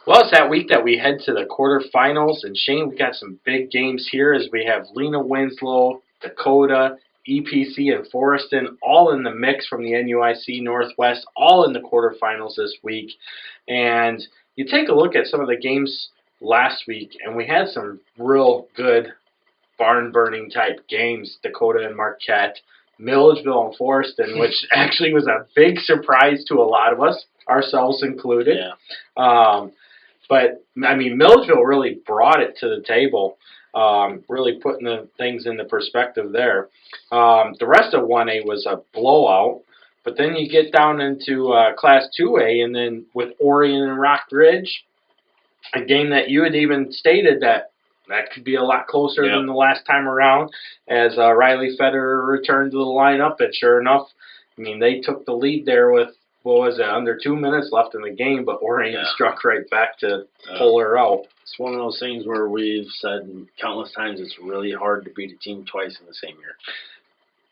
Well, it's that week that we head to the quarterfinals, and Shane, we got some big games here as we have Lena Winslow, Dakota, EPC, and Forreston all in the mix from the NUIC Northwest, all in the quarterfinals this week. And you take a look at some of the games last week, and we had some real good barn-burning type games, Dakota and Marquette, Milledgeville and Forreston, which actually was a big surprise to a lot of us, ourselves included. Yeah. But, I mean, Milledgeville really brought it to the table, really putting the things into perspective there. The rest of 1A was a blowout, but then you get down into Class 2A, and then with Orion and Rock Ridge, a game that you had even stated that could be a lot closer than the last time around, as Riley Federer returned to the lineup, and sure enough, I mean, they took the lead there with, what was it, under 2 minutes left in the game, but Orion struck right back to pull her out. It's one of those things where we've said countless times it's really hard to beat a team twice in the same year.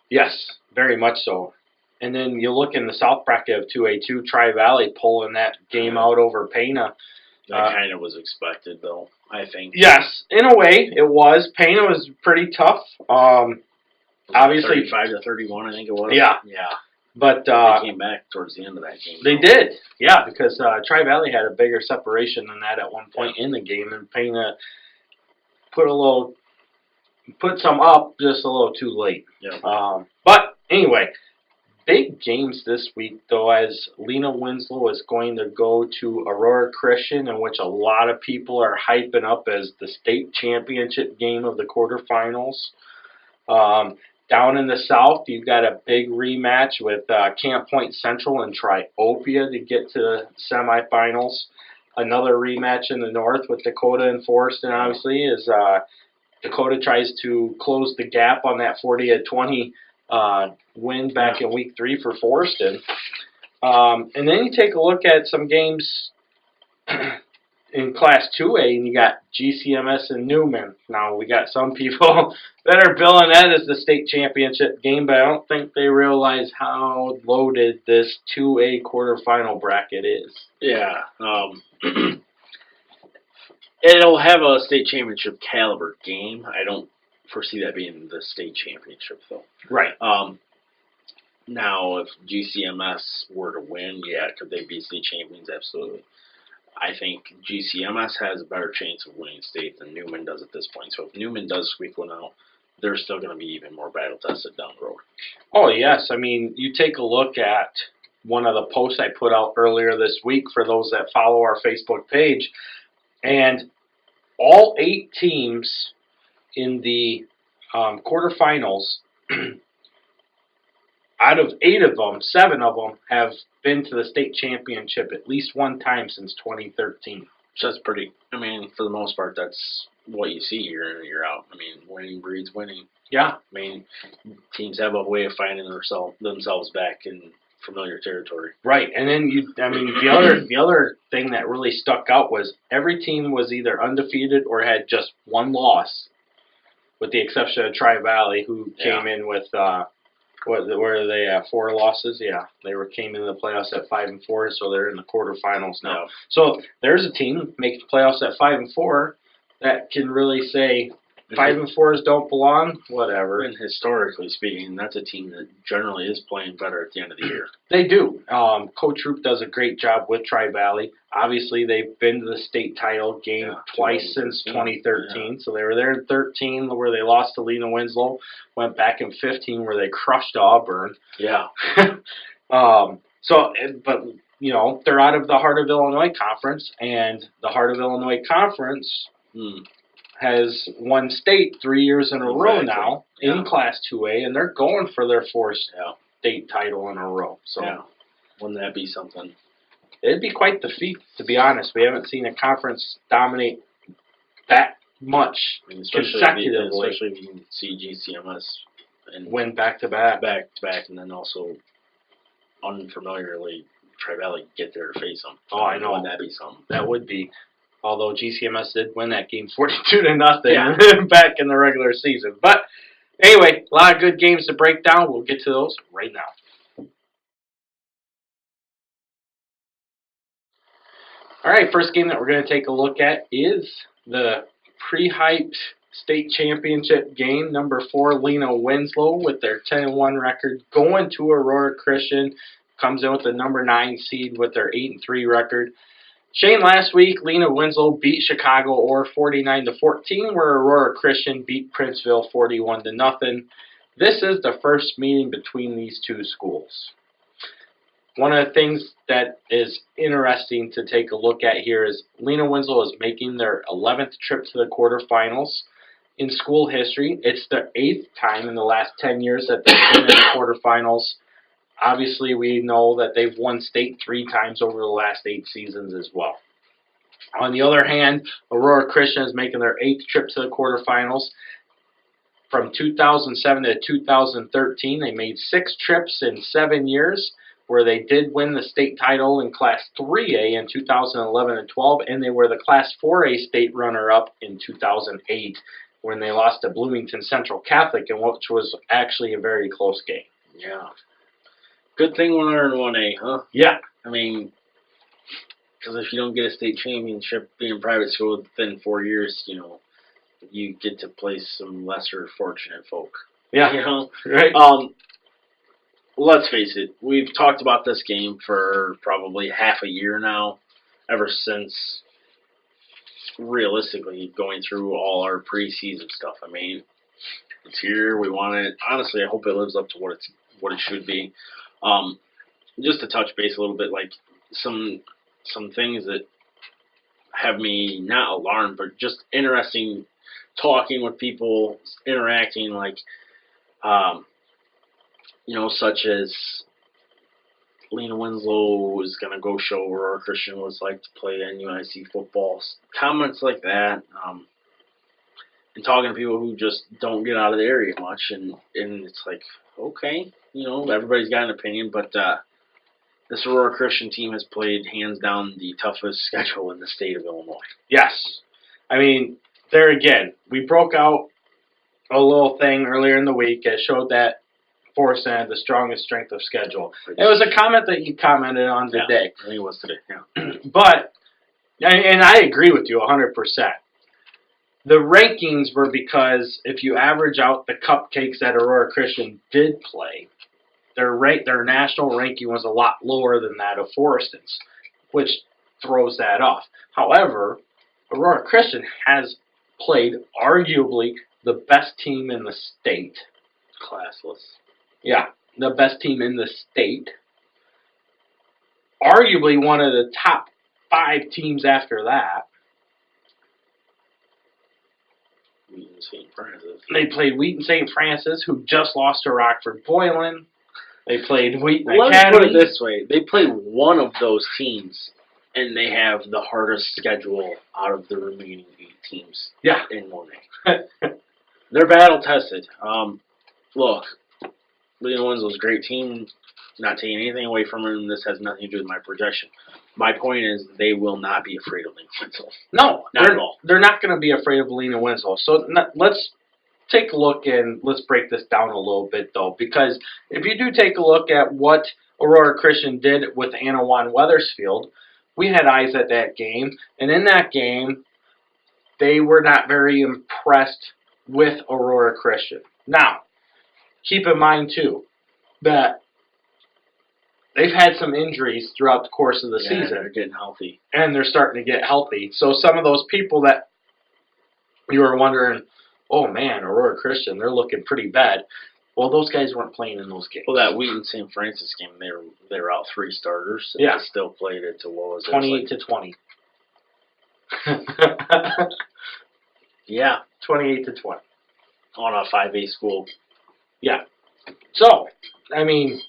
Yes, very much so. And then you look in the South bracket of 2A2, Tri-Valley pulling that game out over Pana. That kind of was expected, though, I think. Yes, in a way, it was. Pana was pretty tough. Obviously, 35-31, I think it was. Yeah. But they came back towards the end of that game. They did, yeah, because Tri-Valley had a bigger separation than that at one point in the game, and Pana put some up just a little too late. Yeah. But anyway, big games this week, though, as Lena Winslow is going to go to Aurora Christian, in which a lot of people are hyping up as the state championship game of the quarterfinals. Down in the south, you've got a big rematch with Camp Point Central and Triopia to get to the semifinals. Another rematch in the north with Dakota and Forreston, obviously, as Dakota tries to close the gap on that 40-20 win back in week 3 for Forreston. And then you take a look at some games in Class 2A, and you got GCMS and Newman. Now, we got some people that are billing that as the state championship game, but I don't think they realize how loaded this 2A quarterfinal bracket is. Yeah. It'll have a state championship caliber game. I don't foresee that being the state championship, though. Right. Now, if GCMS were to win, could they be state champions? Absolutely. I think GCMS has a better chance of winning state than Newman does at this point. So if Newman does squeak one out, they're still going to be even more battle-tested down the road. Oh, yes. I mean, you take a look at one of the posts I put out earlier this week for those that follow our Facebook page, and all 8 teams in the quarterfinals, out of 8 of them, 7 of them have been to the state championship at least one time since 2013. So that's pretty, I mean, for the most part, that's what you see year in and year out. I mean, winning breeds winning. Yeah. I mean, teams have a way of finding themselves back in familiar territory. Right. And then, the other thing that really stuck out was every team was either undefeated or had just one loss, with the exception of Tri-Valley, who came in with where are they at? 4 losses? Yeah, they came into the playoffs at 5-4, so they're in the quarterfinals now. Yeah. So there's a team making the playoffs at 5-4 that can really say 5-4s don't belong. Whatever. And historically speaking, that's a team that generally is playing better at the end of the year. They do. Coach Roop does a great job with Tri-Valley. Obviously, they've been to the state title game twice since 2013. Yeah. So they were there in 13 where they lost to Lena Winslow. Went back in 15 where they crushed Auburn. Yeah. But they're out of the Heart of Illinois Conference, and the Heart of Illinois Conference has won state 3 years in a row now in Class 2A, and they're going for their 4th state title in a row. So, wouldn't that be something? It'd be quite the feat, to be honest. We haven't seen a conference dominate that much consecutively. Especially if you can see GCMS and win back-to-back. Back-to-back, and then also unfamiliarly Tri-Valley get there to face them. Oh, I know. Wouldn't that be something? That would be. Although GCMS did win that game 42-0 back in the regular season. But anyway, a lot of good games to break down. We'll get to those right now. All right, first game that we're going to take a look at is the pre-hyped state championship game. Number 4, Lena Winslow, with their 10-1 record, going to Aurora Christian. Comes in with the number 9 seed with their 8-3 record. Shane, last week, Lena Winslow beat Chicago Orr 49-14, where Aurora Christian beat Princeville 41-0. This is the first meeting between these two schools. One of the things that is interesting to take a look at here is Lena Winslow is making their 11th trip to the quarterfinals in school history. It's their 8th time in the last 10 years that they've been in the quarterfinals. Obviously, we know that they've won state 3 times over the last 8 seasons as well. On the other hand, Aurora Christian is making their 8th trip to the quarterfinals. From 2007 to 2013, they made 6 trips in 7 years, where they did win the state title in Class 3A in 2011 and 12, and they were the Class 4A state runner-up in 2008 when they lost to Bloomington Central Catholic, which was actually a very close game. Yeah. Good thing we're in 1A, huh? Yeah. I mean, because if you don't get a state championship being private school within 4 years, you get to play some lesser fortunate folk. Yeah. Right. Let's face it, we've talked about this game for probably half a year now, ever since realistically going through all our preseason stuff. I mean, it's here. We want it. Honestly, I hope it lives up to what it should be. Just to touch base a little bit, like some things that have me not alarmed, but just interesting, talking with people, interacting, like, such as Lena Winslow is going to go show Aurora Christian what it's like to play NUIC football. Comments like that, and talking to people who just don't get out of the area much, and it's like, okay, everybody's got an opinion, but this Aurora Christian team has played hands down the toughest schedule in the state of Illinois. Yes. I mean, there again, we broke out a little thing earlier in the week that showed that Forreston had the strongest strength of schedule. It was a comment that you commented on today. I think it was today, yeah. But, and I agree with you 100%. The rankings were because if you average out the cupcakes that Aurora Christian did play, their national ranking was a lot lower than that of Forreston's, which throws that off. However, Aurora Christian has played arguably the best team in the state. Classless. Yeah, the best team in the state. Arguably one of the top 5 teams after that. Wheaton St. Francis. They played Wheaton St. Francis, who just lost to Rockford Boylan. They played Wheaton Academy. Let's put it this way. They played one of those teams, and they have the hardest schedule out of the remaining 8 teams in 1A. They're battle-tested. Look, Lena Winslow's a great team. Not taking anything away from them. This has nothing to do with my projection. My point is they will not be afraid of Lena Winslow. No, not at all. They're not going to be afraid of Lena Winslow. So let's take a look and let's break this down a little bit, though, because if you do take a look at what Aurora Christian did with Anawan Wethersfield, we had eyes at that game, and in that game, they were not very impressed with Aurora Christian. Now, keep in mind, too, that they've had some injuries throughout the course of the season. They're getting healthy. And they're starting to get healthy. So some of those people that you were wondering, oh man, Aurora Christian, they're looking pretty bad. Well, those guys weren't playing in those games. Well, that Wheaton St. Francis game, they were out 3 starters. And they still played it to, what was it? 28-20. Yeah. 28-20. On a 5A school. Yeah. So, I mean,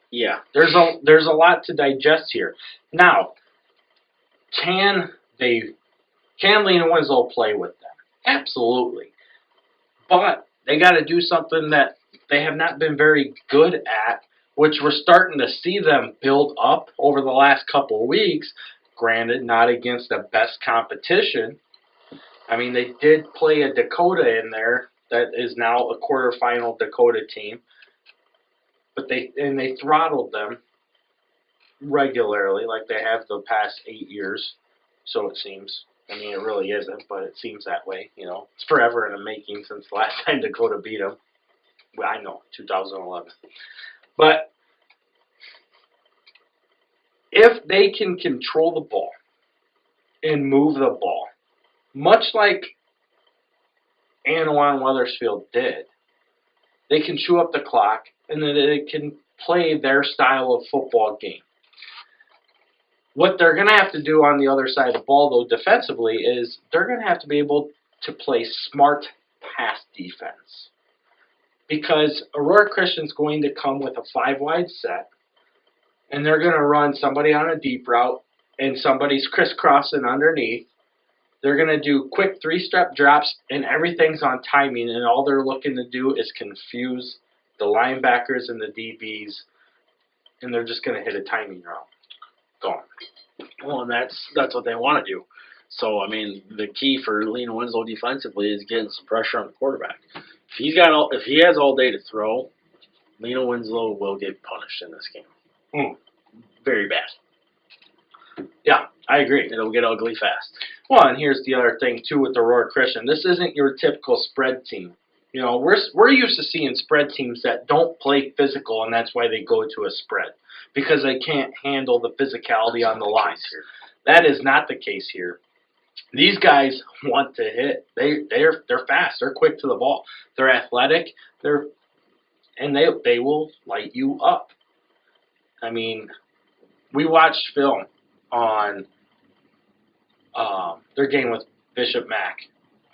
yeah, there's a lot to digest here. Now, can Lena Winslow play with them? Absolutely. But they got to do something that they have not been very good at, which we're starting to see them build up over the last couple of weeks. Granted, not against the best competition. I mean, they did play a Dakota in there that is now a quarterfinal Dakota team. But they throttled them. regularly, like they have the past 8 years, so it seems. I mean, it really isn't, but it seems that way. It's forever in the making since the last time Dakota beat them. Well, I know, 2011. But if they can control the ball and move the ball, much like Anawan Wethersfield did, they can chew up the clock and then they can play their style of football game. What they're going to have to do on the other side of the ball, though, defensively, is they're going to have to be able to play smart pass defense. Because Aurora Christian's going to come with a 5-wide set, and they're going to run somebody on a deep route, and somebody's crisscrossing underneath. They're going to do quick 3-step drops, and everything's on timing, and all they're looking to do is confuse the linebackers and the DBs, and they're just going to hit a timing route. Gone. Well, and that's what they want to do. So, I mean, the key for Lena Winslow defensively is getting some pressure on the quarterback. If he has all day to throw, Lena Winslow will get punished in this game. Very bad. Yeah, I agree. It'll get ugly fast. Well, and here's the other thing, too, with Aurora Christian. This isn't your typical spread team. We're used to seeing spread teams that don't play physical, and that's why they go to a spread, because they can't handle the physicality on the lines. That is not the case here. These guys want to hit. They're fast. They're quick to the ball. They're athletic. And they will light you up. I mean, we watched film on their game with Bishop Mack,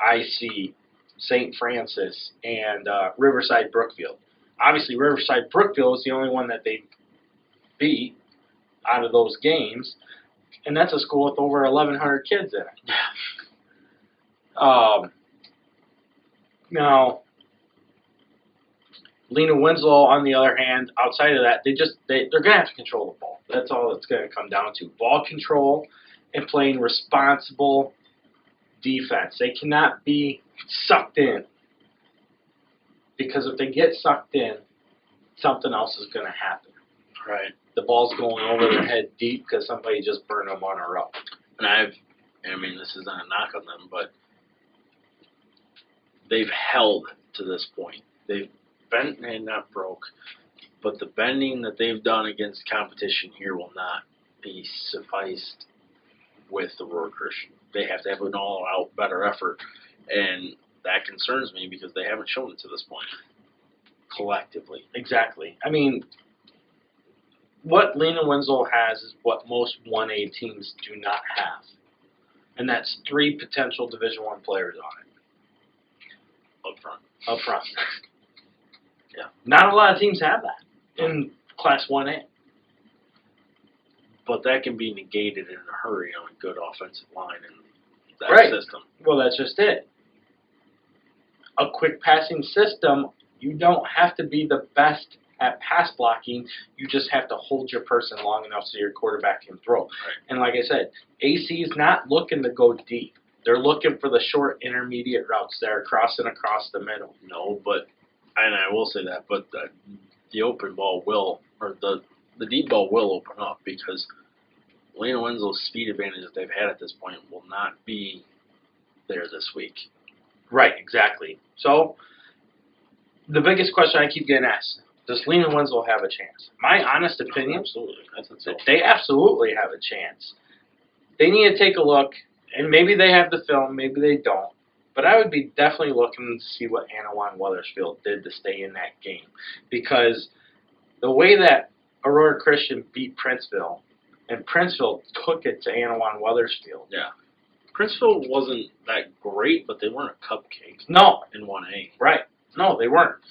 IC, St. Francis, and Riverside Brookfield. Obviously, Riverside Brookfield is the only one that they beat out of those games, and that's a school with over 1,100 kids in it. Now, Lena Winslow, on the other hand, outside of that, they're going to have to control the ball. That's all it's going to come down to. Ball control and playing responsible defense. They cannot be sucked in, because if they get sucked in, something else is going to happen. Right. The ball's going over their head deep because somebody just burned them on a route. And this isn't a knock on them, but they've held to this point. They've bent and not broke, but the bending that they've done against competition here will not be sufficed with the Aurora Christian. They have to have an all-out better effort, and that concerns me because they haven't shown it to this point collectively. Exactly. I mean, what Lena Winslow has is what most 1A teams do not have, and that's 3 potential Division I players on it. Up front. Yeah. Not a lot of teams have that in Class 1A. But that can be negated in a hurry on a good offensive line in that system. Well, that's just it. A quick passing system, you don't have to be the best at pass blocking. You just have to hold your person long enough so your quarterback can throw. Right. And like I said, AC is not looking to go deep. They're looking for the short intermediate routes that are crossing across the middle. No, and I will say that, but the open ball will, or the deep ball will open up, because Lena Winslow's speed advantage that they've had at this point will not be there this week. Right, exactly. So, the biggest question I keep getting asked, does Lena Winslow have a chance? My honest opinion, absolutely. They absolutely have a chance. They need to take a look, and maybe they have the film, maybe they don't. But I would be definitely looking to see what Anawan Wethersfield did to stay in that game. Because the way that Aurora Christian beat Princeville, and Princeville took it to Anawan Wethersfield. Yeah. Princeville wasn't that great, but they weren't a cupcake. No. In 1A. Right. No, they weren't.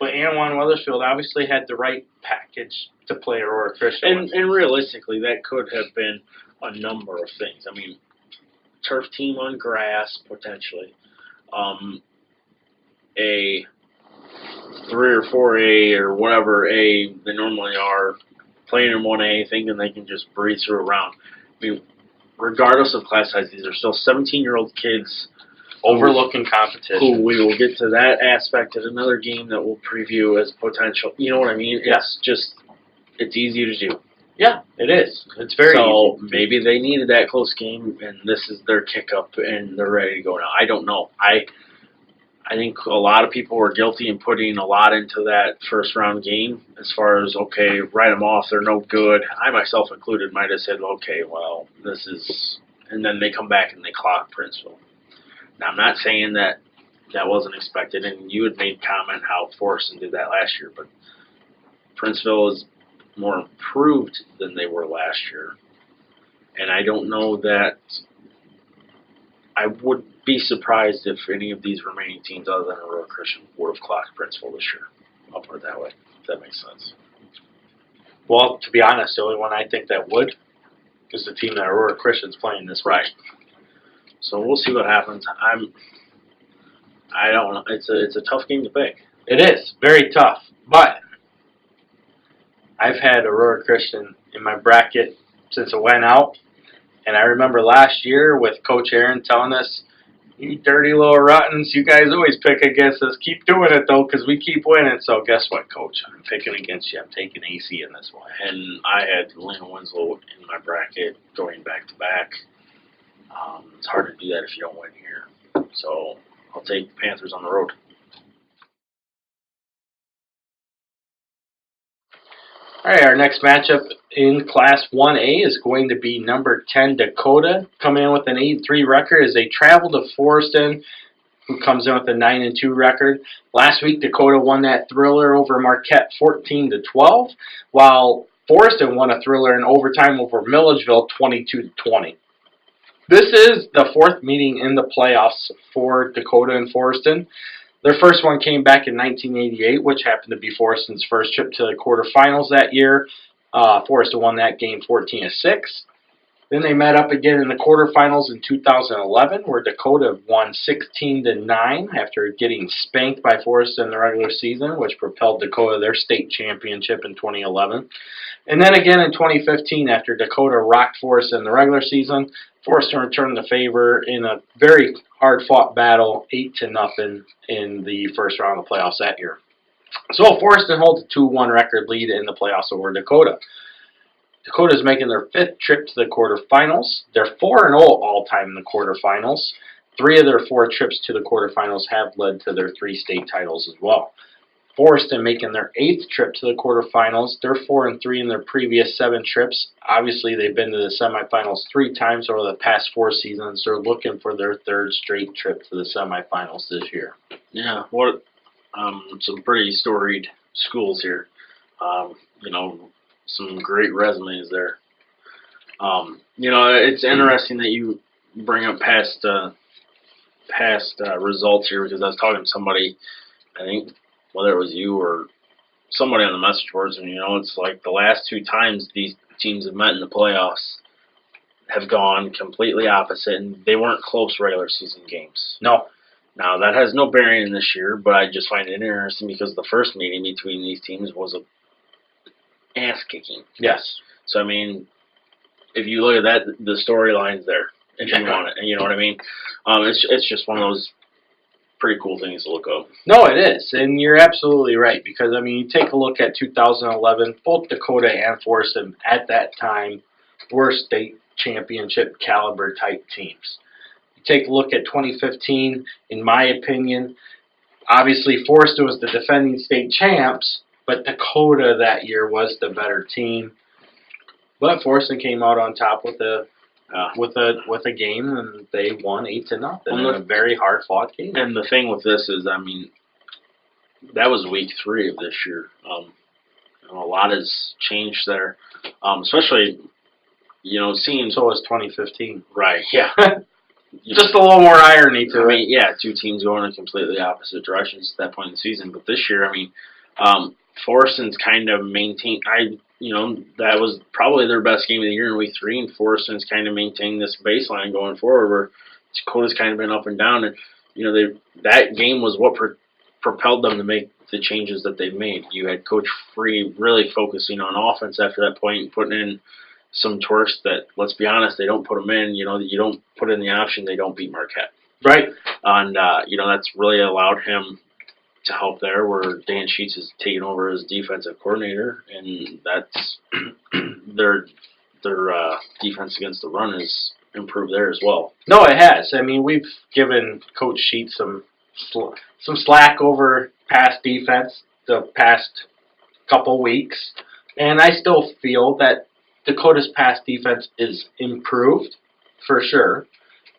But Anawan Wethersfield obviously had the right package to play Aurora Christian. And realistically, that could have been a number of things. I mean, turf team on grass, potentially. A 3 or 4A or whatever A they normally are, playing in 1A, thinking they can just breeze through a round. I mean, regardless of class size, these are still 17-year-old kids overlooking competition. Who we will get to that aspect at another game that we'll preview as potential. You know what I mean? Yeah. It's easy to do. Yeah, it is. It's very so easy. Maybe they needed that close game, and this is their kick up, and they're ready to go now. I don't know. I think a lot of people were guilty in putting a lot into that first round game as far as, okay, write them off, they're no good. I myself included might have said, okay, well, this is, and then they come back and they clock Princeville. Now, I'm not saying that that wasn't expected, and you had made comment how Forreston did that last year, but Princeville is more improved than they were last year. And I don't know that I would be surprised if any of these remaining teams other than Aurora Christian would have clocked Princeville this year. I'll put it that way, if that makes sense. Well, to be honest, the only one I think that would is the team that Aurora Christian's playing this week. Right. So we'll see what happens. I don't know. It's a tough game to pick. It is very tough, but I've had Aurora Christian in my bracket since it went out, and I remember last year with Coach Aaron telling us, "You dirty little rottens, you guys always pick against us. Keep doing it though, because we keep winning." So guess what, Coach? I'm picking against you. I'm taking AC in this one. And I had Lena Winslow in my bracket going back to back. It's hard to do that if you don't win here. So I'll take the Panthers on the road. All right, our next matchup in Class 1A is going to be number 10 Dakota, coming in with an 8-3 record as they travel to Forreston, who comes in with a 9-2 record. Last week, Dakota won that thriller over Marquette 14-12, while Forreston won a thriller in overtime over Milledgeville 22-20. This is the fourth meeting in the playoffs for Dakota and Forreston. Their first one came back in 1988, which happened to be Forreston's first trip to the quarterfinals that year. Forreston won that game 14-6. Then they met up again in the quarterfinals in 2011, where Dakota won 16-9 after getting spanked by Forreston in the regular season, which propelled Dakota their state championship in 2011. And then again in 2015, after Dakota rocked Forreston in the regular season, Forreston returned the favor in a very hard-fought battle, 8-0 in the first round of the playoffs that year. So Forreston holds a 2-1 record lead in the playoffs over Dakota. Dakota is making their fifth trip to the quarterfinals. They're 4-0 all-time in the quarterfinals. 3 of their 4 trips to the quarterfinals have led to their 3 state titles as well. Forreston making their 8th trip to the quarterfinals. They're 4-3 in their previous 7 trips. Obviously, they've been to the semifinals 3 times over the past 4 seasons. They're looking for their 3rd straight trip to the semifinals this year. Yeah, what some pretty storied schools here. Some great resumes there. It's interesting that you bring up past results here, because I was talking to somebody, I think whether it was you or somebody on the message boards, and it's like the last 2 times these teams have met in the playoffs have gone completely opposite, and they weren't close regular season games. No. Now, that has no bearing in this year, but I just find it interesting because the first meeting between these teams was a ass-kicking. Yes. So, I mean, if you look at that, the storyline's there, if you want it. You know what I mean? It's just one of those pretty cool things to look up. No, it is, and you're absolutely right, because, I mean, you take a look at 2011, both Dakota and Forreston at that time were state championship caliber type teams. You take a look at 2015, in my opinion, obviously Forreston was the defending state champs, but Dakota that year was the better team. But Forreston came out on top with a game, and they won 8-0 in a very hard fought game. And the thing with this is, I mean, that was week 3 of this year. A lot has changed there, especially seeing. So was 2015. Right. Yeah. Just a little more irony to it. I mean, yeah, 2 teams going in completely opposite directions at that point in the season. But this year, I mean, Forreston's kind of maintained. That was probably their best game of the year in week 3, and Forreston's kind of maintained this baseline going forward, where Dakota's kind of been up and down, and that game was what propelled them to make the changes that they've made. You had Coach Free really focusing on offense after that point, and putting in some twerks that, let's be honest, they don't put them in. You don't put in the option, they don't beat Marquette. Right. And that's really allowed him to help there, where Dan Sheets is taking over as defensive coordinator, and that's their defense against the run has improved there as well. No, it has. I mean, we've given Coach Sheets some slack over past defense the past couple weeks, and I still feel that Dakota's pass defense is improved for sure,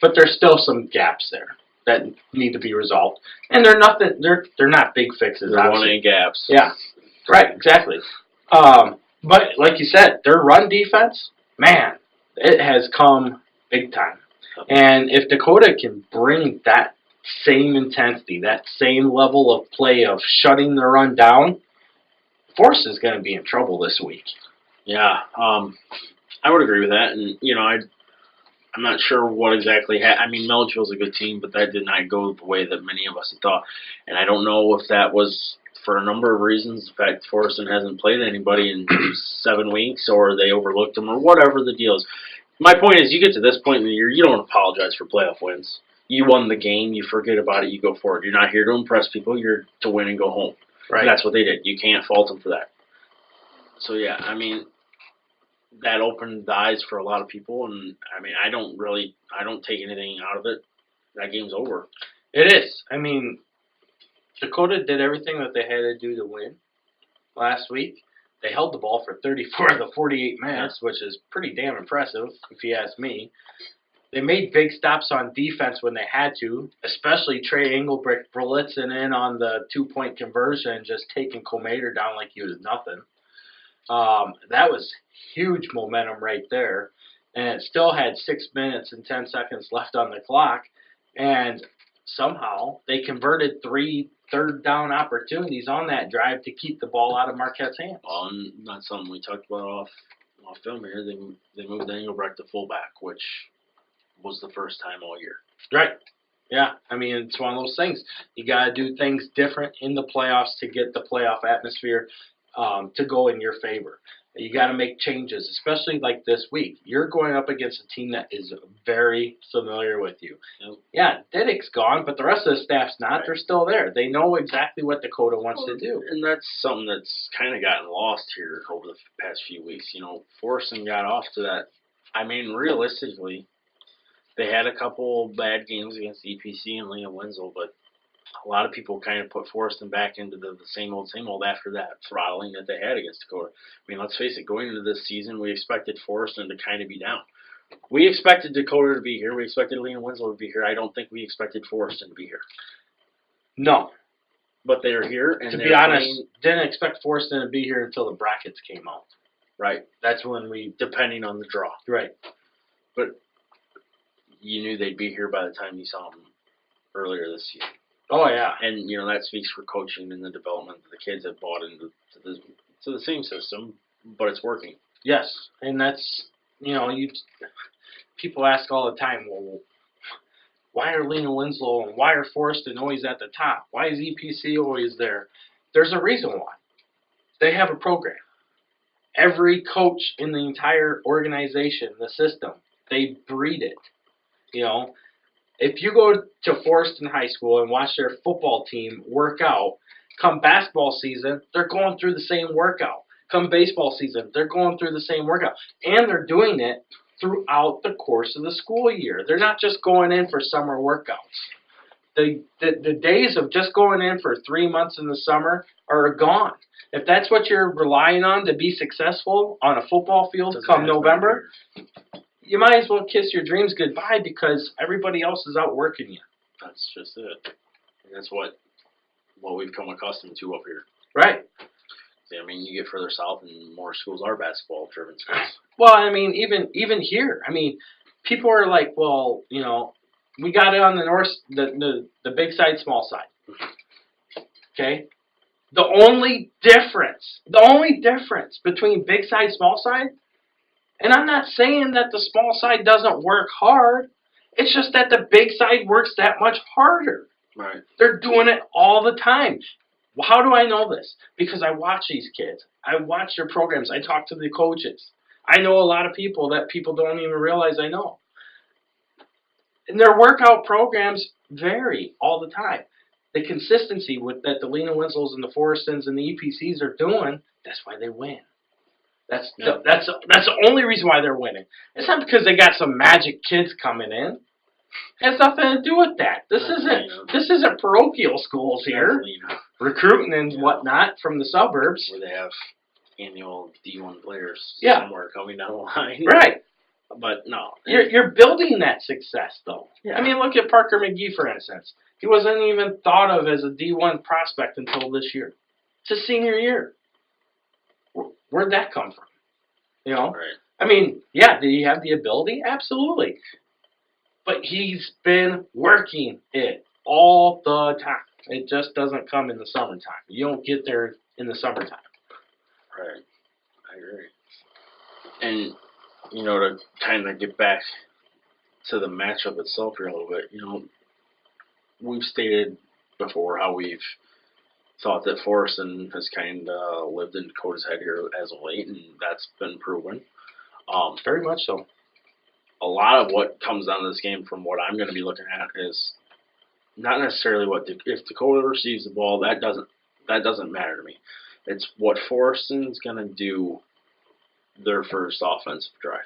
but there's still some gaps there that need to be resolved, and they're not big fixes. They're 1A gaps. Yeah, right, exactly. But like you said, their run defense, man, it has come big time. And if Dakota can bring that same intensity, that same level of play of shutting the run down, Force is going to be in trouble this week. Yeah, I would agree with that. And, you know, I'm not sure what exactly I mean, Milledgeville's a good team, but that did not go the way that many of us had thought. And I don't know if that was for a number of reasons. The fact Forreston hasn't played anybody in 7 weeks, or they overlooked them, or whatever the deal is. My point is, you get to this point in the year, you don't apologize for playoff wins. You won the game, you forget about it, you go forward. You're not here to impress people, you're to win and go home. Right. And that's what they did. You can't fault them for that. So, yeah, I mean, that opened the eyes for a lot of people, and, I mean, I don't take anything out of it. That game's over. It is. I mean, Dakota did everything that they had to do to win last week. They held the ball for 34 of the 48 minutes, which is pretty damn impressive, if you ask me. They made big stops on defense when they had to, especially Trey Engelbrecht blitzing in on the 2-point conversion and just taking Comater down like he was nothing. That was huge momentum right there. And it still had 6 minutes and 10 seconds left on the clock. And somehow they converted 3 third-down opportunities on that drive to keep the ball out of Marquette's hands. Well, and that's something we talked about off film here. They moved Engelbrecht to fullback, which was the first time all year. Right. Yeah. I mean, it's one of those things. You got to do things different in the playoffs to get the playoff atmosphere to go in your favor. You got to make changes, especially like this week. You're going up against a team that is very familiar with you. Yep. Yeah, Diddick's gone, but the rest of the staff's not. Right. They're still there. They know exactly what Dakota wants to do. And that's something that's kind of gotten lost here over the past few weeks. You know, Forreston got off to that. I mean, realistically, they had a couple bad games against EPC and Lena Wenzel, but a lot of people kind of put Forreston back into the same old after that throttling that they had against Dakota. I mean, let's face it, going into this season, we expected Forreston to kind of be down. We expected Dakota to be here. We expected Lena Wenzel to be here. I don't think we expected Forreston to be here. No. But they're here. And to be honest, didn't expect Forreston to be here until the brackets came out. Right. That's when we, depending on the draw. Right. But you knew they'd be here by the time you saw them earlier this year. Oh, yeah. And, you know, that speaks for coaching and the development that the kids have bought into the same system, but it's working. Yes. And that's, you know, people ask all the time, well, why are Lena Winslow and why are Forreston always at the top? Why is EPC always there? There's a reason why. They have a program. Every coach in the entire organization, the system, they breed it. You know, if you go to Forreston High School and watch their football team work out, come basketball season, they're going through the same workout. Come baseball season, they're going through the same workout. And they're doing it throughout the course of the school year. They're not just going in for summer workouts. The days of just going in for 3 months in the summer are gone. If that's what you're relying on to be successful on a football field come November, you might as well kiss your dreams goodbye because everybody else is out working you. That's just it. And that's what we've come accustomed to up here. Right. I mean, you get further south and more schools are basketball-driven schools. Well, I mean, even here, I mean, people are like, well, you know, we got it on the north, the big side, small side. Okay? The only difference between big side, small side, and I'm not saying that the small side doesn't work hard. It's just that the big side works that much harder. Right. They're doing it all the time. Well, how do I know this? Because I watch these kids. I watch their programs. I talk to the coaches. I know a lot of people that people don't even realize I know. And their workout programs vary all the time. the consistency with that the Lena Winslows and the Forrestons and the EPCs are doing, that's why they win. That's the only reason why they're winning. It's not because they got some magic kids coming in. It has nothing to do with that. This isn't parochial schools here, recruiting and whatnot from the suburbs. Where they have annual D1 players somewhere coming down the line. Right. But no. You're building that success, though. Yeah. I mean, look at Parker McGee, for instance. He wasn't even thought of as a D1 prospect until this year. It's his senior year. Where'd that come from? You know? Right. I mean, yeah, did he have the ability? Absolutely. But he's been working it all the time. It just doesn't come in the summertime. You don't get there in the summertime. Right. I agree. And, you know, to kind of get back to the matchup itself here a little bit, you know, we've stated before how we've thought that Forreston has kind of lived in Dakota's head here as of late, and that's been proven. Very much so. A lot of what comes down to this game from what I'm going to be looking at is not necessarily if Dakota receives the ball, that doesn't matter to me. It's what Forreston's going to do their first offensive drive.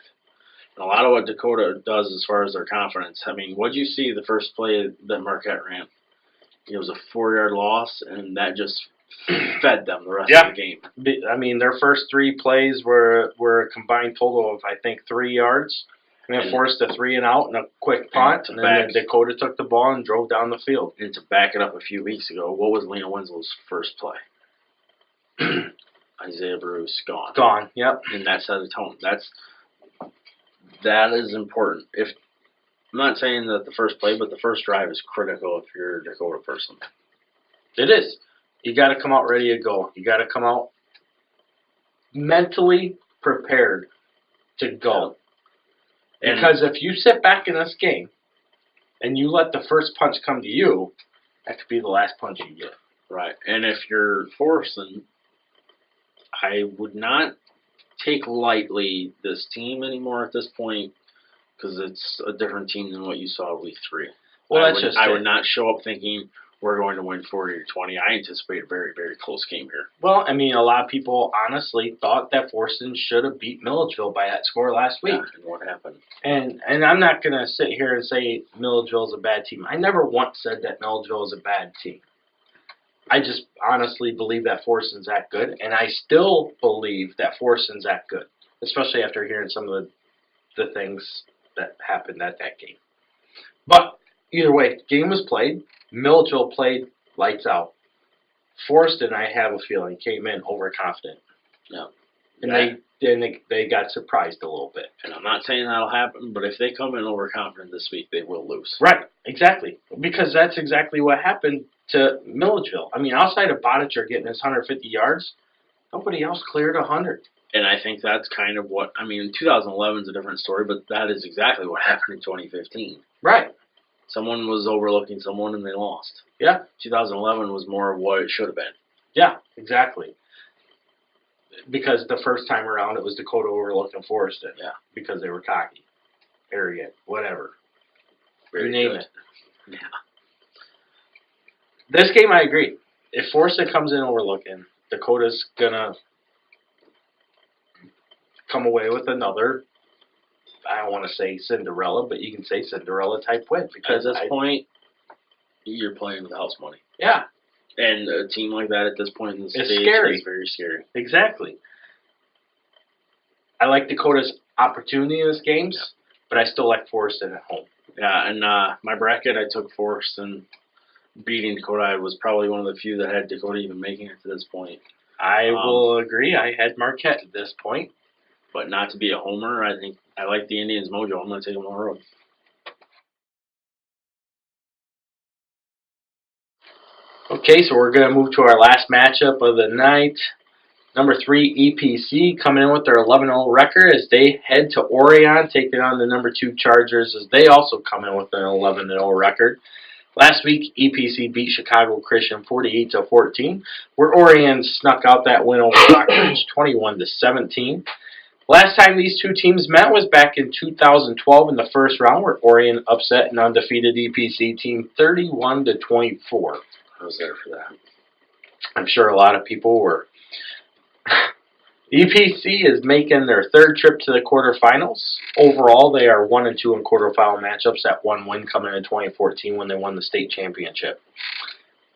And a lot of what Dakota does as far as their confidence, I mean, what did you see the first play that Marquette ran? It was a 4-yard loss, and that just fed them the rest of the game. I mean, their first 3 plays were a combined total of, I think, 3 yards. And then forced a 3-and-out and a quick punt, and then Dakota took the ball and drove down the field. And to back it up a few weeks ago, what was Lena Winslow's first play? Isaiah Bruce gone. Gone, yep. And that set the tone. That is important. I'm not saying that the first play, but the first drive is critical if you're a Dakota person. It is. You got to come out ready to go. You got to come out mentally prepared to go. Yeah. Because if you sit back in this game and you let the first punch come to you, that could be the last punch you get. Right. And if you're Forreston, I would not take lightly this team anymore at this point because it's a different team than what you saw week 3. Well, I would not show up thinking we're going to win 40-20. I anticipate a very, very close game here. Well, I mean, a lot of people honestly thought that Forreston should have beat Milledgeville by that score last week. Yeah, and what happened? And I'm not going to sit here and say Milledgeville is a bad team. I never once said that Milledgeville is a bad team. I just honestly believe that Forreston's that good, and I still believe that Forreston's that good, especially after hearing some of the things that happened at that game. But either way, game was played. Milledgeville played lights out. Forreston, I have a feeling, came in overconfident. Yeah. And they got surprised a little bit. And I'm not saying that'll happen, but if they come in overconfident this week, they will lose. Right, exactly. Because that's exactly what happened to Milledgeville. I mean, outside of Bodicher getting his 150 yards, nobody else cleared 100. And I think that's kind of what, 2011 is a different story, but that is exactly what happened in 2015. Right. Someone was overlooking someone and they lost. Yeah. 2011 was more of what it should have been. Yeah, exactly. Because the first time around it was Dakota overlooking Forreston. Yeah. Because they were cocky, arrogant, whatever. Very you name good. it. Yeah. This game, I agree. If Forreston comes in overlooking, Dakota's going to come away with another, I don't want to say Cinderella, but you can say Cinderella-type win. Because at this point, you're playing with house money. Yeah. And a team like that at this point in the stage scary. is very scary. Exactly. I like Dakota's opportunity in this games, but I still like Forreston at home. Yeah, and my bracket, I took Forreston beating Dakota. I was probably one of the few that had Dakota even making it to this point. I will agree. I had Marquette at this point. But not to be a homer, I think I like the Indians' mojo. I'm going to take them on the road. Okay, so we're going to move to our last matchup of the night. Number 3, EPC, coming in with their 11-0 record as they head to Orion, taking on the number 2 Chargers as they also come in with an 11-0 record. Last week, EPC beat Chicago Christian 48-14, where Orion snuck out that win over Rockridge 21-17. Last time these two teams met was back in 2012 in the first round, where Orion upset an undefeated EPC team 31-24. I was there for that. I'm sure a lot of people were. EPC is making their third trip to the quarterfinals. Overall, they are 1-2 in quarterfinal matchups. That one win coming in 2014 when they won the state championship.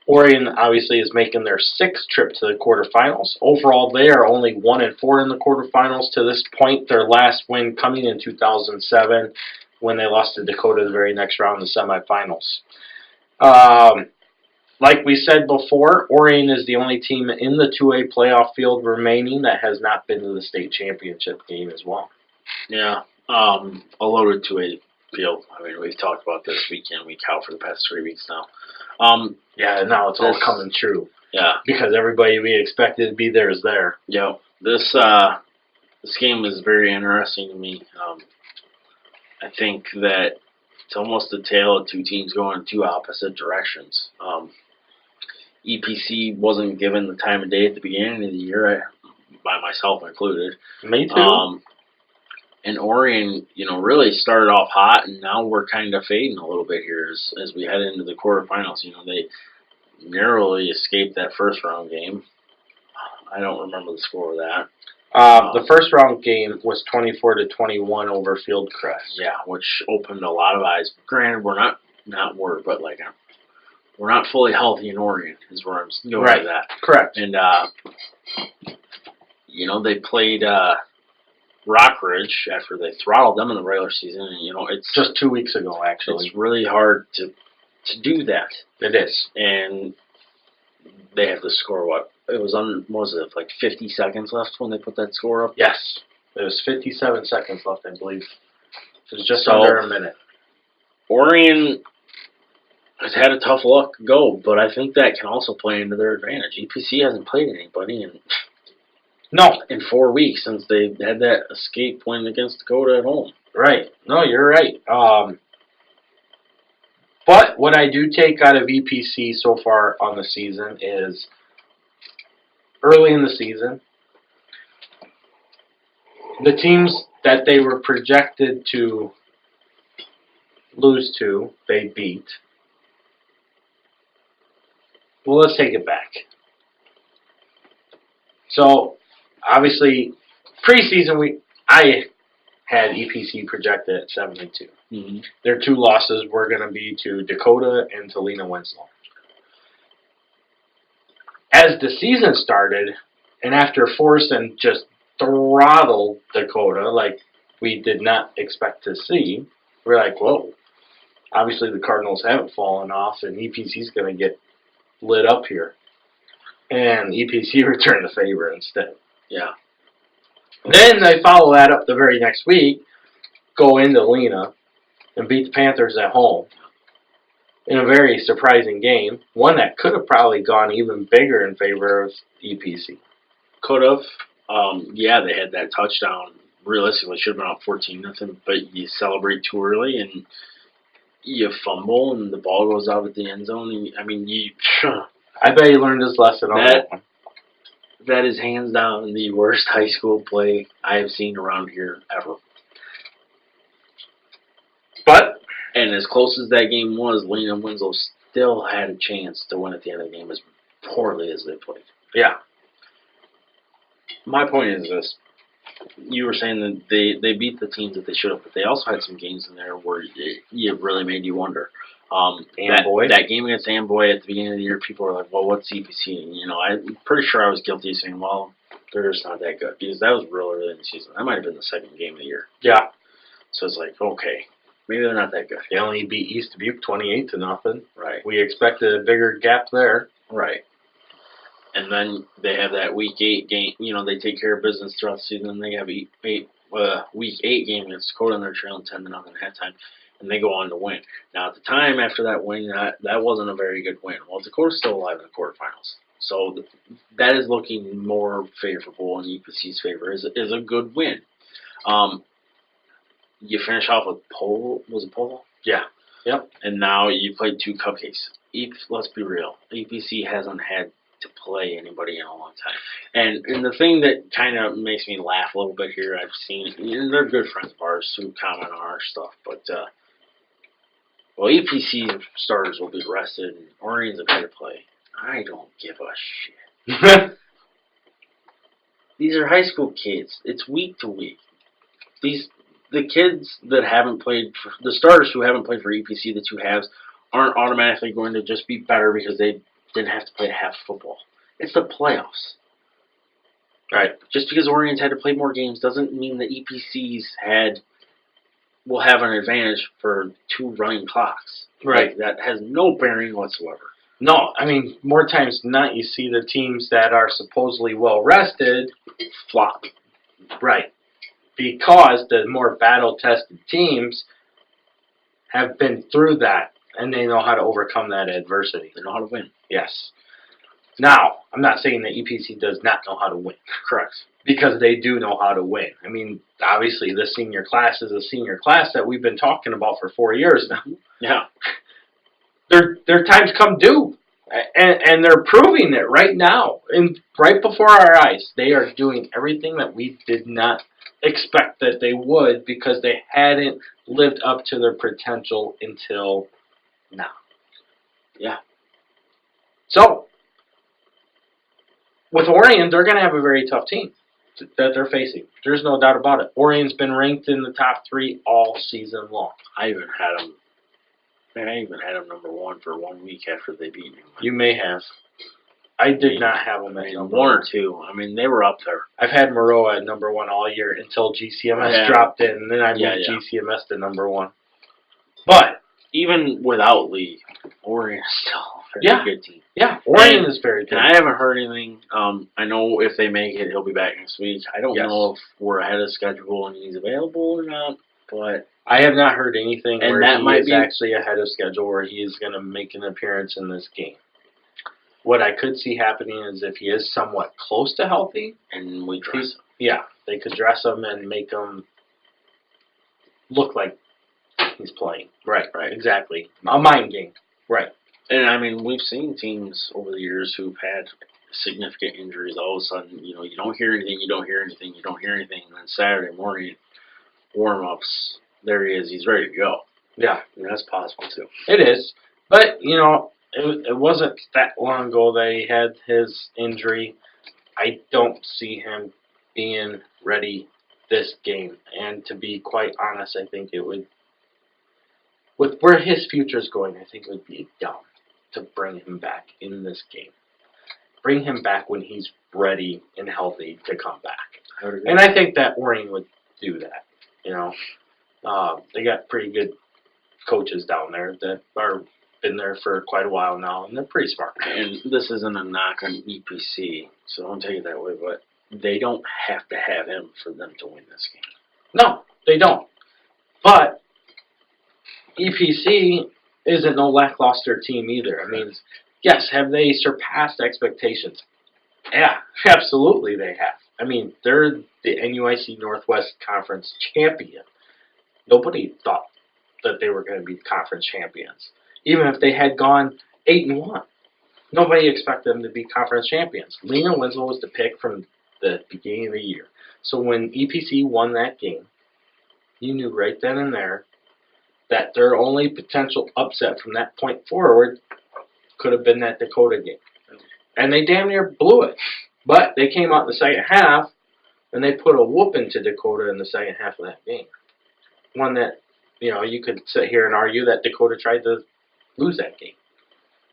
Orion obviously is making their sixth trip to the quarterfinals. Overall, they are only 1-4 in the quarterfinals to this point. Their last win coming in 2007 when they lost to Dakota the very next round in the semifinals. Like we said before, Orion is the only team in the 2A playoff field remaining that has not been to the state championship game as well. Yeah, a loaded 2A field. I mean, we've talked about this week in, week out for the past 3 weeks now. Yeah, now it's all coming true. Yeah. Because everybody we expected to be there is there. Yeah. This game is very interesting to me. I think that it's almost a tale of two teams going in two opposite directions. EPC wasn't given the time of day at the beginning of the year, by myself included. Me too. And Orion, really started off hot, and now we're kind of fading a little bit here as we head into the quarterfinals. They narrowly escaped that first round game. I don't remember the score of that. The first round game was 24-21 over Fieldcrest. Yeah, which opened a lot of eyes. Granted, we're not fully healthy in Orion, is where I'm going with that. Correct. And they played Rockridge after they throttled them in the regular season, and it's just 2 weeks ago. Actually, it's really hard to do that. It is, and they have to score what? It was like 50 seconds left when they put that score up? Yes. There was 57 seconds left, I believe. It was just under a minute. Orion has had a tough luck go, but I think that can also play into their advantage. EPC hasn't played anybody in 4 weeks since they had that escape win against Dakota at home. Right. No, you're right. But what I do take out of EPC so far on the season is early in the season, the teams that they were projected to lose to, they beat. Well, let's take it back. So, obviously, preseason, I had EPC projected at 7-2. Mm-hmm. Their two losses were going to be to Dakota and to Lena Winslow. As the season started, and after Forreston just throttled Dakota like we did not expect to see, we're like, whoa. Obviously, the Cardinals haven't fallen off, and EPC's going to get lit up here. And EPC returned the favor instead. Yeah. Then they follow that up the very next week, go into Lena, and beat the Panthers at home in a very surprising game. One that could have probably gone even bigger in favor of EPC. Could have. Yeah, they had that touchdown. Realistically, should have been up 14-0, but you celebrate too early and you fumble and the ball goes out at the end zone. I bet he learned his lesson on that one. That is hands down the worst high school play I have seen around here ever. And as close as that game was, Lena Winslow still had a chance to win at the end of the game as poorly as they played. Yeah. My point is this. You were saying that they beat the teams that they should have, but they also had some games in there where it really made you wonder. That game against Amboy at the beginning of the year, people were like, well, what's CPC? And, I'm pretty sure I was guilty of saying, well, they're just not that good. Because that was real early in the season. That might have been the second game of the year. Yeah. So it's like, okay, maybe they're not that good. They only beat East Dubuque 28-0. Right. We expected a bigger gap there. Right. And then they have that week 8 game. They take care of business throughout the season. And they have week 8 game against Dakota, and they're trailing 10-0 at halftime, and they go on to win. Now, at the time after that win, that wasn't a very good win. Well, Dakota's still alive in the quarterfinals, so that is looking more favorable in EPC's favor. Is a good win. You finish off with Polo. Was it Polo? Yeah. Yep. And now you played 2 cupcakes. Let's be real. EPC hasn't had to play anybody in a long time. And the thing that kind of makes me laugh a little bit here, I've seen, they're good friends of ours who comment on our stuff, but Well, EPC starters will be rested, and Orion's a better play. I don't give a shit. These are high school kids. It's week to week. The kids that haven't played, the starters who haven't played for EPC that you have, aren't automatically going to just be better because they didn't have to play half football. It's the playoffs. Right. Just because Orion's had to play more games doesn't mean that EPC's will have an advantage for 2 running clocks. Right. Like, that has no bearing whatsoever. No, I mean, more times than not, you see the teams that are supposedly well-rested Flop. Right. Because the more battle-tested teams have been through that, and they know how to overcome that adversity. They know how to win. Yes. Now, I'm not saying that EPC does not know how to win. Correct. Because they do know how to win. I mean, obviously, the senior class is a senior class that we've been talking about for 4 years now. Yeah. Their time's come due. And they're proving it right now. And right before our eyes, they are doing everything that we did not expect that they would because they hadn't lived up to their potential until now. Yeah. So, with Orion, they're going to have a very tough team that they're facing. There's no doubt about it. Orion's been ranked in the top 3 all season long. I even had them number 1 for 1 week after they beat me. You may have. I did not have them at number 1 or 2. I mean, they were up there. I've had Maroa at number 1 all year until GCMS dropped in, and then I moved GCMS to number 1. But even without Lee, Orion is still a very good team. Yeah, Orion is very good. And I haven't heard anything. I know if they make it, he'll be back next week. I don't know if we're ahead of schedule and he's available or not, but I have not heard anything and where that he might is be actually ahead of schedule where he is going to make an appearance in this game. What I could see happening is if he is somewhat close to healthy, and we dress him. Yeah, they could dress him and make him look like he's playing. Right, exactly. A mind game. Right. And I mean, we've seen teams over the years who've had significant injuries. All of a sudden, you don't hear anything, and then Saturday morning, warm-ups, there he is, he's ready to go. Yeah. And that's possible, too. It is. But, it wasn't that long ago that he had his injury. I don't see him being ready this game. And to be quite honest, I think it would, with where his future's going, I think it would be dumb to bring him back in this game. Bring him back when he's ready and healthy to come back. And I think that Orion would do that. They got pretty good coaches down there that are been there for quite a while now, and they're pretty smart. And this isn't a knock on EPC, so don't take it that way, but they don't have to have him for them to win this game. No, they don't. But EPC isn't no lackluster team either. I mean, yes, have they surpassed expectations? Yeah, absolutely they have. I mean, they're the NUIC Northwest Conference champion. Nobody thought that they were going to be conference champions. Even if they had gone 8-1. Nobody expected them to be conference champions. Lena Winslow was the pick from the beginning of the year. So when EPC won that game, you knew right then and there that their only potential upset from that point forward could have been that Dakota game. And they damn near blew it. But they came out in the second half, and they put a whooping to Dakota in the second half of that game. One that, you could sit here and argue that Dakota tried to lose that game.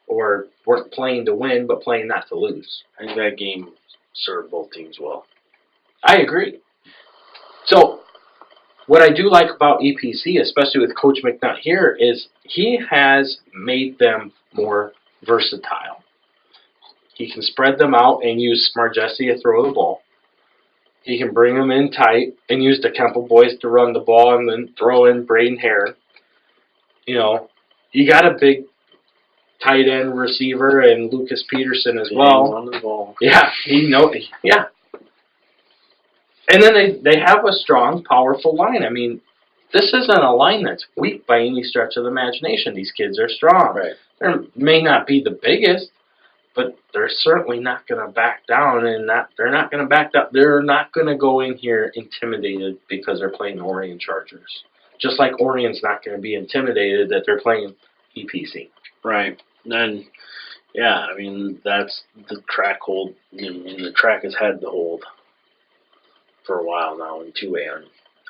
Or weren't playing to win, but playing not to lose. I think that game served both teams well. I agree. So, what I do like about EPC, especially with Coach McNutt here, is he has made them more versatile. He can spread them out and use Smart Jesse to throw the ball. He can bring them in tight and use the Kemple boys to run the ball and then throw in Braden Heron. You got a big tight end receiver and Lucas Peterson as well. On the ball. Yeah, yeah. And then they have a strong, powerful line. I mean, this isn't a line that's weak by any stretch of the imagination. These kids are strong. Right. They may not be the biggest, but they're certainly not going to back down, and they're not going to back down. They're not going to go in here intimidated because they're playing the Orion Chargers. Just like Orion's not going to be intimidated that they're playing EPC. Right. And then, yeah, I mean, that's the track hold. I mean, the track has had the hold for a while now in 2A,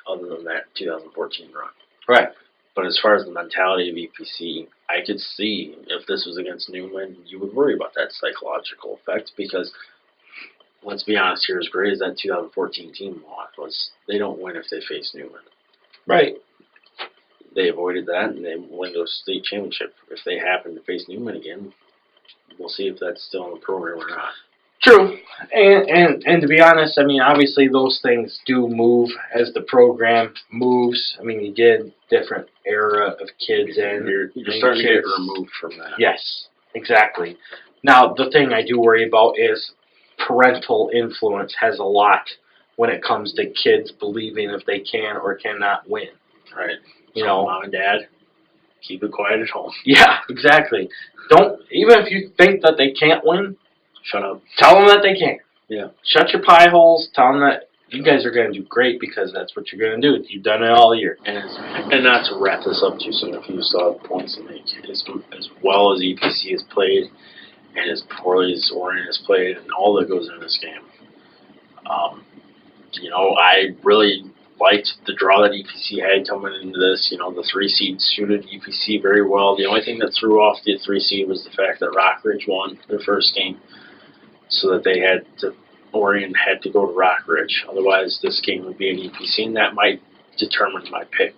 other than that 2014 run. Right. But as far as the mentality of EPC, I could see if this was against Newman, you would worry about that psychological effect because, let's be honest here, as great as that 2014 team was, they don't win if they face Newman. Right. They avoided that, and they win the state championship. If they happen to face Newman again, we'll see if that's still in the program or not. True, and to be honest, I mean, obviously those things do move as the program moves. I mean, you get a different era of kids in. You're starting to get removed from that. Yes, exactly. Now, the thing I do worry about is parental influence has a lot when it comes to kids believing if they can or cannot win. Right. You know, mom and dad, keep it quiet at home. Yeah, exactly. Don't, even if you think that they can't win, shut up. Tell them that they can. Yeah. Shut your pie holes. Tell them that you guys are going to do great because that's what you're going to do. You've done it all year. And not to wrap this up too soon, if you still have points to make, as well as EPC has played and as poorly as Orion has played and all that goes into this game, you know, I really liked the draw that EPC had coming into this. You know, the 3 seed suited EPC very well. The only thing that threw off the 3 seed was the fact that Rockridge won their first game, so that they had to, Orion had to go to Rockridge. Otherwise, this game would be an EPC, and that might determine my pick.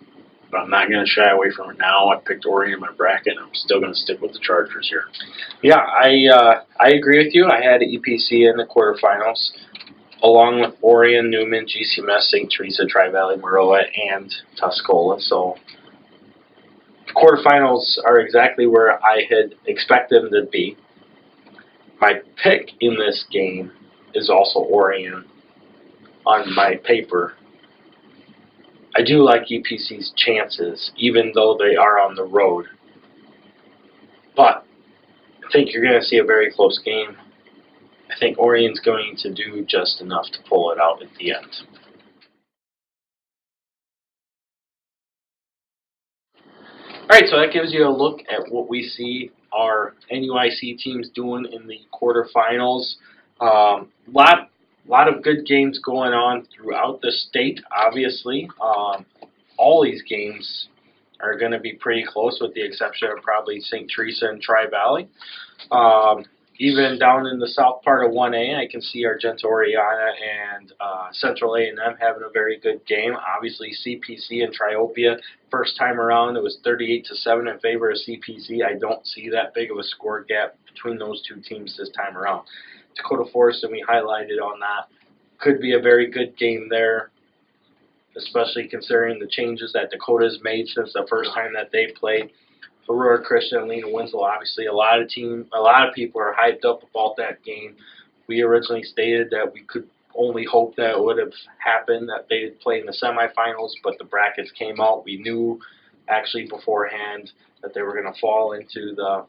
But I'm not going to shy away from it now. I picked Orion in my bracket, and I'm still going to stick with the Chargers here. Yeah, I agree with you. I had EPC in the quarterfinals, along with Orion, Newman, GCMS, St. Teresa, Tri-Valley, Maroa, and Tuscola. So the quarterfinals are exactly where I had expected them to be. My pick in this game is also Orion on my paper. I do like EPC's chances, even though they are on the road. But I think you're going to see a very close game. I think Orion's going to do just enough to pull it out at the end. Alright, so that gives you a look at what we see our NUIC teams doing in the quarterfinals. Lot of good games going on throughout the state, obviously. All these games are going to be pretty close with the exception of probably St. Teresa and Tri-Valley. Even down in the south part of 1A, I can see Argenta Oriana and Central A&M having a very good game. Obviously, CPC and Triopia, first time around, it was 38-7 in favor of CPC. I don't see that big of a score gap between those two teams this time around. Dakota Forreston, we highlighted on that. Could be a very good game there, especially considering the changes that Dakota's made since the first time that they played. Aurora Christian and Lena Winslow, obviously a lot of people are hyped up about that game. We originally stated that we could only hope that it would have happened, that they would play in the semifinals, but the brackets came out. We knew actually beforehand that they were going to fall into the...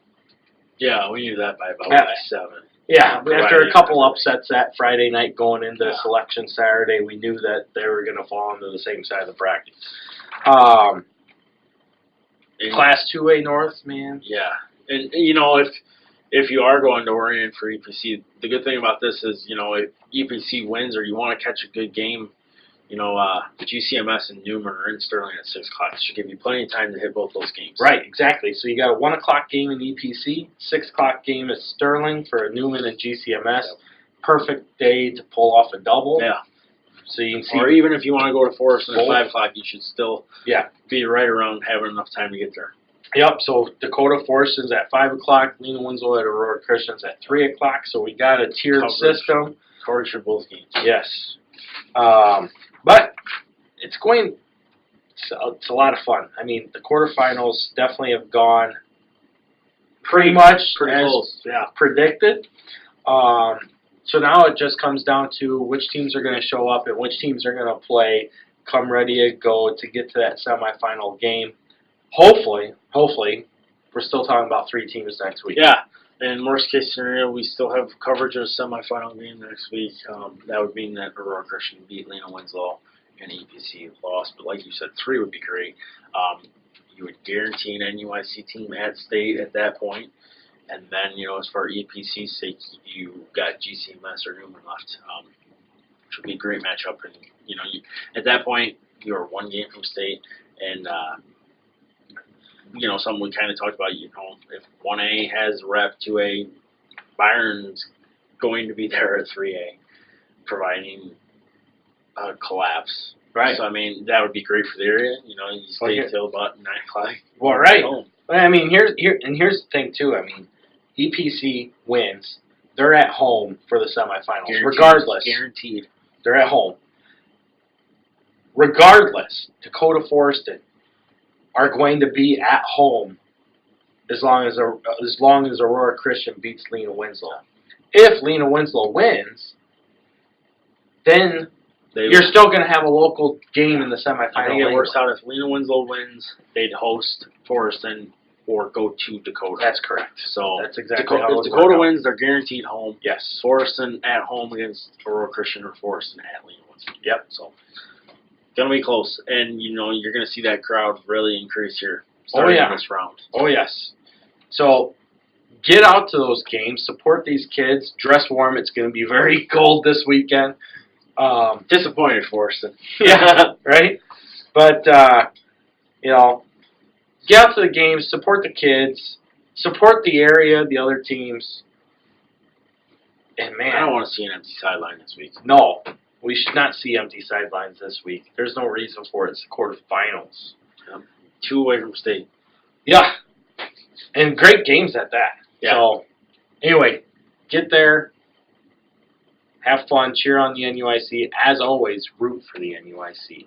Yeah, we knew that by about 7. Yeah, after a couple upsets that Friday night going into selection Saturday, we knew that they were going to fall into the same side of the bracket. Class 2A North, man. Yeah, and you know, if you are going to Orion for EPC, the good thing about this is, you know, if EPC wins or you want to catch a good game, you know, GCMS and Newman are in Sterling at 6 o'clock. It should give you plenty of time to hit both those games. Right, exactly. So you got a 1 o'clock game in EPC, 6 o'clock game at Sterling for Newman and GCMS. Yep. Perfect day to pull off a double. Yeah. So you can see, or even if you want to go to Forreston at 5 o'clock, you should still be right around having enough time to get there. Yep, so Dakota Forreston's at 5 o'clock, Lena Winslow at Aurora Christian's at 3 o'clock, so we got a tiered system. Coverage for both games. Yes. But it's a lot of fun. I mean, the quarterfinals definitely have gone pretty much as predicted. So now it just comes down to which teams are going to show up and which teams are going to play, come ready to go to get to that semifinal game. Hopefully, we're still talking about 3 teams next week. Yeah, and worst case scenario, we still have coverage of a semifinal game next week. That would mean that Aurora Christian beat Lena Winslow and EPC lost. But like you said, 3 would be great. You would guarantee an NUIC team at state at that point. And then, as far as EPC's sake, you got GCMS or Newman left, which would be a great matchup. And, at that point, you're 1 game from state. And, something we kind of talked about, if 1A has rep, 2A, Byron's going to be there at 3A, providing a collapse. Right. So, that would be great for the area. You stay until about 9 o'clock. Well, right. Home. Here's the thing, too. EPC wins. They're at home for the semifinals. Guaranteed. Regardless. Guaranteed. They're at home. Regardless, Dakota Forreston are going to be at home as long as Aurora Christian beats Lena Winslow. If Lena Winslow wins, then you're still going to have a local game in the semifinal. I think it works out if Lena Winslow wins, they'd host Forreston or go to Dakota. That's correct. So that's exactly how if Dakota wins, they're guaranteed home. Yes. Forreston at home against Aurora Christian or Forreston at Lena Winslow. Yep. So gonna be close, and you're gonna see that crowd really increase here starting this round. Oh yes. So get out to those games, support these kids, dress warm. It's gonna be very cold this weekend. Disappointed Forreston. Yeah, right. But get out to the games, support the kids, support the area, the other teams. And man, I don't want to see an empty sideline this week. No, we should not see empty sidelines this week. There's no reason for it. It's the quarterfinals. 2 away from state. Yeah, and great games at that. Yeah. So anyway, get there. Have fun, cheer on the NUIC. As always, root for the NUIC.